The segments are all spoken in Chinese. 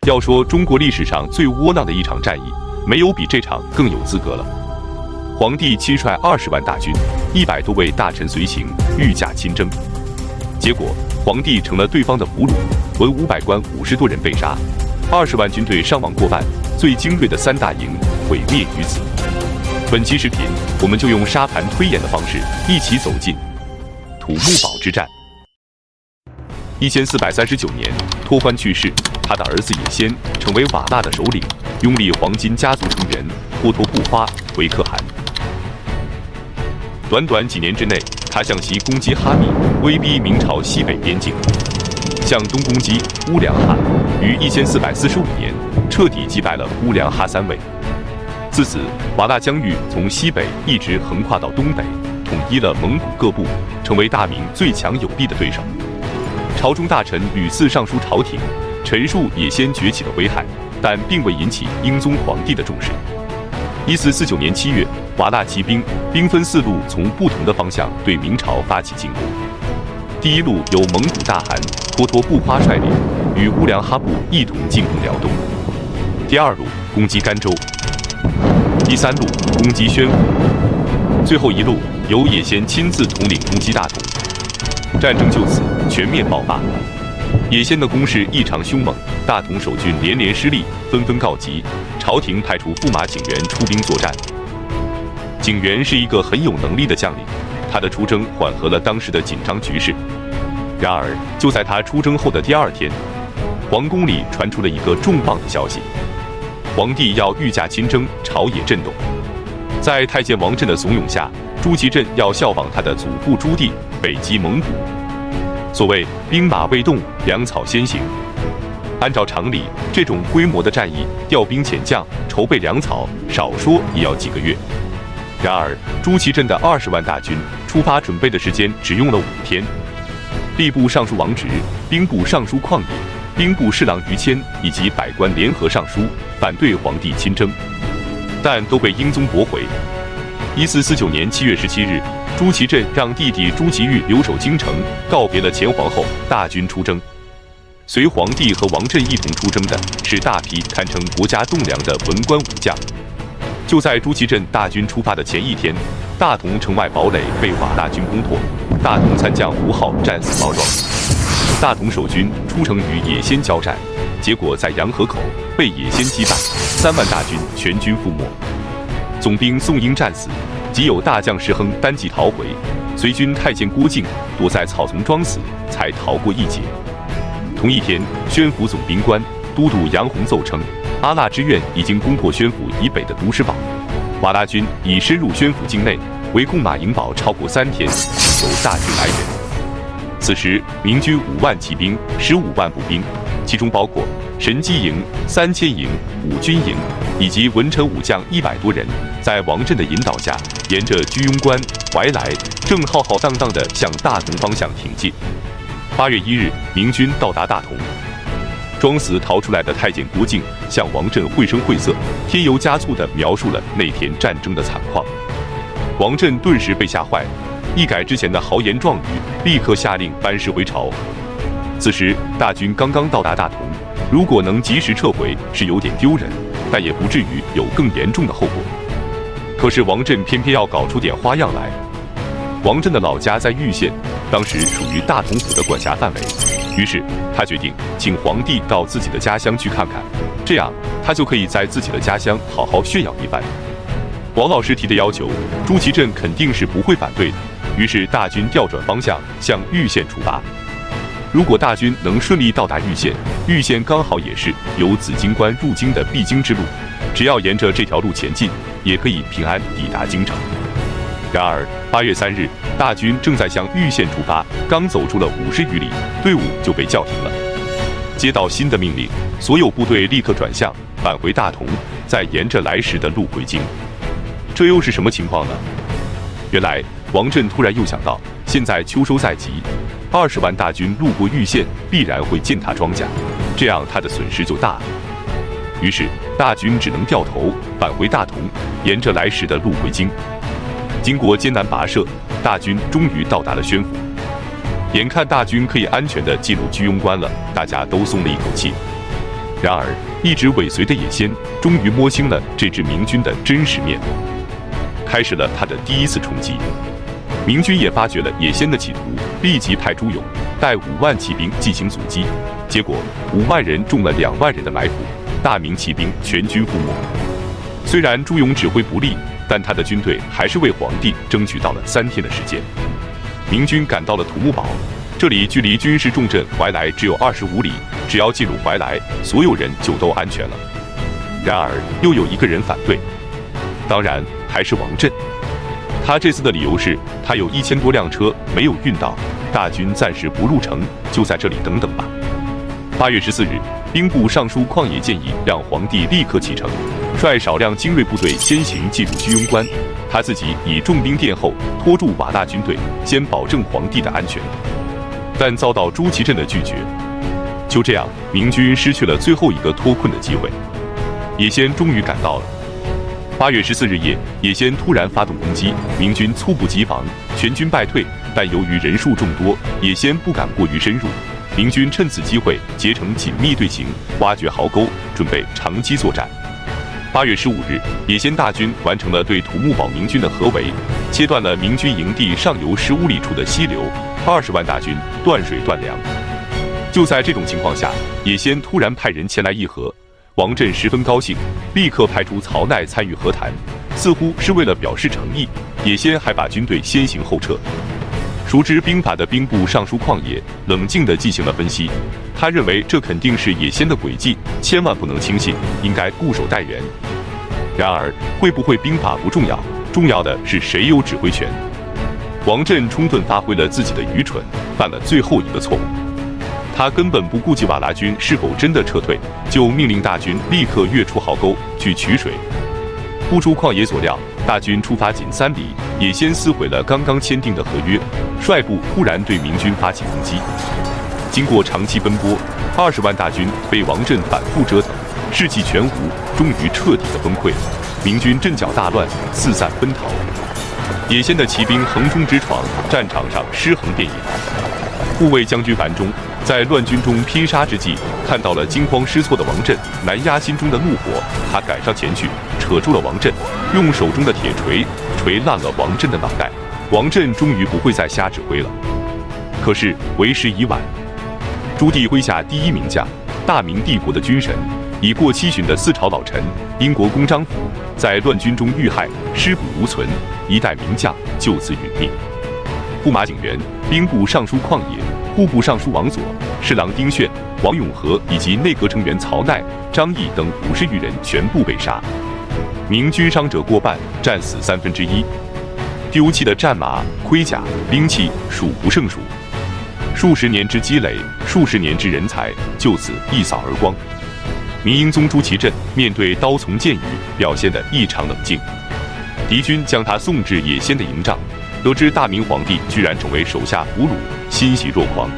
要说中国历史上最窝囊的一场战役，没有比这场更有资格了。皇帝亲率20万大军，100多位大臣随行，御驾亲征。结果，皇帝成了对方的俘虏，文武百官50多人被杀，20万军队伤亡过半，最精锐的3大营毁灭于此。本期视频，我们就用沙盘推演的方式，一起走进土木堡之战。1439年，拓欢去世，他的儿子也先成为瓦剌的首领，拥立黄金家族成员霍托布花为可汗。短短几年之内，他向西攻击哈密，威逼明朝西北边境；向东攻击乌良哈，于1445年彻底击败了乌良哈3卫。自此，瓦剌疆域从西北一直横跨到东北，统一了蒙古各部，成为大明最强有力的对手。朝中大臣屡次上书朝廷，陈述也先崛起的危害，但并未引起英宗皇帝的重视。1449年7月，瓦剌骑兵兵分4路，从不同的方向对明朝发起进攻。第一路由蒙古大汗霍托布花率领，与乌良哈部一同进攻辽东；第二路攻击甘州；第三路攻击宣府；最后一路由也先亲自统领攻击大同。战争就此全面爆发。也先的攻势异常凶猛，大同守军连连失利，纷纷告急。朝廷派出驸马景元出兵作战。景元是一个很有能力的将领，他的出征缓和了当时的紧张局势。然而，就在他出征后的第2天，皇宫里传出了一个重磅的消息：皇帝要御驾亲征，朝野震动。在太监王振的怂恿下，朱祁镇要效仿他的祖父朱棣，北击蒙古。所谓兵马未动，粮草先行。按照常理，这种规模的战役，调兵遣将、筹备粮草，少说也要几个月。然而，朱祁镇的20万大军出发准备的时间只用了5天。吏部尚书王直、兵部尚书旷野、兵部侍郎于谦以及百官联合上书，反对皇帝亲征，但都被英宗驳回。1449年7月17日，朱祁镇让弟弟朱祁钰留守京城，告别了前皇后，大军出征。随皇帝和王振一同出征的是大批堪称国家栋梁的文官武将。就在朱祁镇大军出发的前一天，大同城外堡垒被瓦剌军攻破，大同参将吴浩战死包庄。大同守军出城与也先交战，结果在洋河口被也先击败，3万大军全军覆没。总兵宋英战死，即有大将石亨单骑逃回，随军太监郭靖躲在草丛装死，才逃过一劫。同一天，宣府总兵官都督杨洪奏称，阿剌之院已经攻破宣府以北的都师堡，瓦剌军已深入宣府境内，围攻马营堡超过3天，请求大军来援。此时，明军5万骑兵、15万步兵，其中包括神机营、3000营、五军营以及文臣武将100多人，在王振的引导下，沿着居庸关、怀来，正浩浩荡荡地向大同方向挺进。8月1日，明军到达大同。装死逃出来的太监郭靖向王振绘声绘色、添油加醋地描述了那天战争的惨况。王振顿时被吓坏，一改之前的豪言壮语，立刻下令班师回朝。此时大军刚刚到达大同，如果能及时撤回是有点丢人，但也不至于有更严重的后果。可是王振偏偏要搞出点花样来。王振的老家在玉县，当时属于大同府的管辖范围，于是他决定请皇帝到自己的家乡去看看，这样他就可以在自己的家乡好好炫耀一番。王老师提的要求，朱祁镇肯定是不会反对的，于是大军调转方向向玉县出发。如果大军能顺利到达玉县，玉县刚好也是由紫荆关入京的必经之路，只要沿着这条路前进，也可以平安抵达京城。然而8月3日，大军正在向玉县出发，刚走出了50余里，队伍就被叫停了。接到新的命令，所有部队立刻转向，返回大同，再沿着来时的路回京。这又是什么情况呢？原来王振突然又想到，现在秋收在即，20万大军路过玉县，必然会践踏庄稼，这样他的损失就大了。于是大军只能掉头返回大同，沿着来时的路回京。经过艰难跋涉，大军终于到达了宣府。眼看大军可以安全地进入居庸关了，大家都松了一口气。然而，一直尾随的野先终于摸清了这支明军的真实面目，开始了他的第一次冲击。明军也发觉了野先的企图，立即派朱勇带5万骑兵进行阻击，结果5万人中了2万人的埋伏，大明骑兵全军覆没。虽然朱勇指挥不力，但他的军队还是为皇帝争取到了3天的时间。明军赶到了土木堡，这里距离军事重镇怀来只有25里，只要进入怀来，所有人就都安全了。然而，又有一个人反对，当然还是王震。他这次的理由是，他有1000多辆车没有运到，大军暂时不入城，就在这里等等吧。8月14日，兵部尚书旷野建议让皇帝立刻启程，率少量精锐部队先行进入居庸关，他自己以重兵殿后，拖住瓦剌军队，先保证皇帝的安全。但遭到朱祁镇的拒绝。就这样，明军失去了最后一个脱困的机会。野先终于赶到了。8月14日夜，野先突然发动攻击，明军猝不及防，全军败退。但由于人数众多，野先不敢过于深入。明军趁此机会结成紧密队形，挖掘壕沟，准备长期作战。8月15日，野先大军完成了对土木堡明军的合围，切断了明军营地上游15里处的溪流，20万大军断水断粮。就在这种情况下，野先突然派人前来议和。王震十分高兴，立刻派出曹鼐参与和谈，似乎是为了表示诚意。野先还把军队先行后撤。熟知兵法的兵部尚书旷野冷静地进行了分析，他认为这肯定是野先的诡计，千万不能轻信，应该固守待援。然而，会不会兵法不重要，重要的是谁有指挥权。王震充分发挥了自己的愚蠢，犯了最后一个错误。他根本不顾及瓦剌军是否真的撤退，就命令大军立刻跃出壕沟去取水。不出旷野所料，大军出发仅3里，野先撕毁了刚刚签订的合约，率部突然对明军发起攻击。经过长期奔波，20万大军被王震反复折腾，士气全无，终于彻底的崩溃了。明军阵脚大乱，四散奔逃。野先的骑兵横冲直闯，战场上尸横遍野。护卫将军樊中在乱军中拼杀之际，看到了惊慌失措的王震，难压心中的怒火，他赶上前去，扯住了王震，用手中的铁锤锤烂了王震的脑袋。王震终于不会再瞎指挥了。可是为时已晚，朱棣麾下第一名将，大明帝国的军神，已过7旬的四朝老臣英国公张辅，在乱军中遇害，尸骨无存，一代名将就此殒命。驸马景元、兵部尚书旷野、户部尚书王佐、侍郎丁炫、王永和以及内阁成员曹鼐、张毅等50余人全部被杀，明军伤者过半，战死1/3，丢弃的战马、盔甲、兵器数不胜数，数十年之积累，数十年之人才就此一扫而光。明英宗朱祁镇面对刀丛剑雨，表现得异常冷静。敌军将他送至野先的营帐，得知大明皇帝居然成为手下俘虏，欣喜若狂。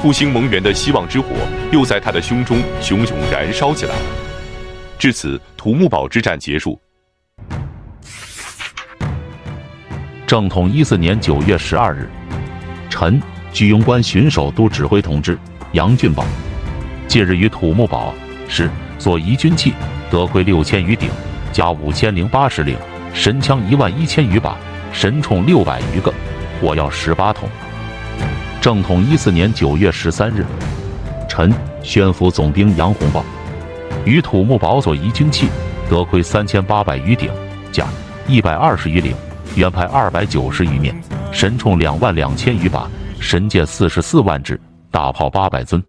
复兴蒙元的希望之火又在他的胸中熊熊燃烧起来了。至此，土木堡之战结束。正统14年9月12日，臣居庸关巡守都指挥同知杨俊报，近日于土木堡是所移军器得亏6000余顶，加5080领，神枪11000余把，神铳600余个，火药18桶。正统14年9月13日，臣宣抚总兵杨洪报，于土木堡所移军器得亏3800余顶，甲120余领，原派290余面，神铳22000余把，神箭44万支，大炮800尊。